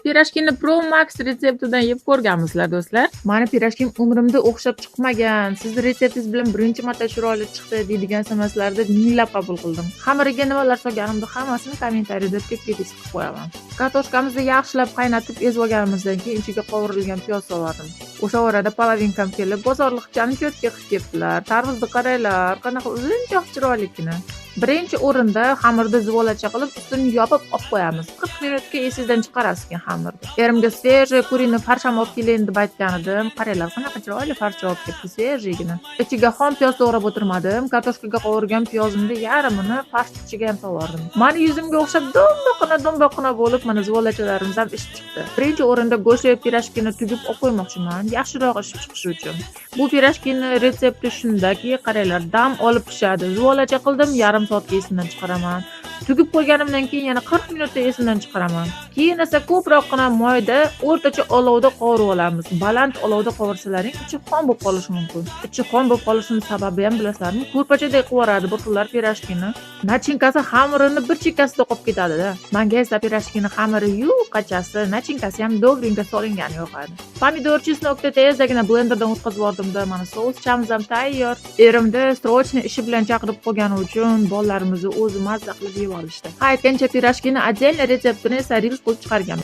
Pirojkini Pro Max retseptidan yeb ko'rganmisizlar do'stlar. Mani pirojkim umrimda o'xshab chiqmagan. Sizni retseptingiz bilan birinchi marta chiroyli chiqdi deydigan SMS'larni minglab qabul qildim. Xamiriga nimalar solganimni hammasini kommentariyada tepki qilib qo'yaman. Kartoshkamizni yaxshilab qaynatib ezib olganimizdan keyin ichiga qovurilgan piyoz soldim. O'sha orada polovinkam kelib, bozorlikchani ko'tga qilib ketdilar. Tarvuzni qaranglar, qanaqa uzunchoq chiroyligina. Birinchi o'rinda xamirni zuvolacha qilib ustini yopib olib qo'yamiz. 40 minutga esingizdan chiqarasiz ekan xamirni. Erimga svejiy kurini farsham olib keling deb aytgan edim. Qaranglar, qanaqa chiroyli farsh olib ketdi, svejigina. Ichiga xom piyoz to'g'rab o'tirmadim. Kartoshkaga qovurgan piyozimni yarmini farsh ichiga ham so'vordim. Mani yuzimga o'xshab do'mboqina bo'lib, mana zuvolachalarimiz ham ishib chiqdi. Birinchi o'rinda go'sht pirojkini tugib olib qo'ymoqchiman, yaxshiroq ishib chiqishi uchun. Bu pirojkini retsepti shundaki, qaranglar, dam olib pishadi. Zuvolacha qildim, yarim soatga esimdan chiqaraman. Tugib qo'yganimdan keyin yana 40 minutda esimdan chiqaraman. Keyin esa ko'proqgina moyda o'rtacha olovda qovurib olamiz. Baland olovda qovursalaring ichi xom bo'lib qolishi mumkin. Ichi xom bo'lib qolishining sababi ham bilasizlarmi? Ko'rpachadek qovuradi bu xillar pirojkini. Nachinkasi xamirini bir chekkasida qolib ketadi-da. Menga esa pirojkini xamiri qachasi, nachinkasi ham dobringa solingani yoqadi. Pomidor, chesnokni tezdagina blenderdan o'tkazib yubordim-da, mana sousimiz ham tayyor. Erimda srochniy ishi bilan chaqirib qolgani uchun bollarimizni o'zi mazza qilib yeb olishdi. Aytgancha pirojkini отдельный retseptini esa reels qilib chiqargan.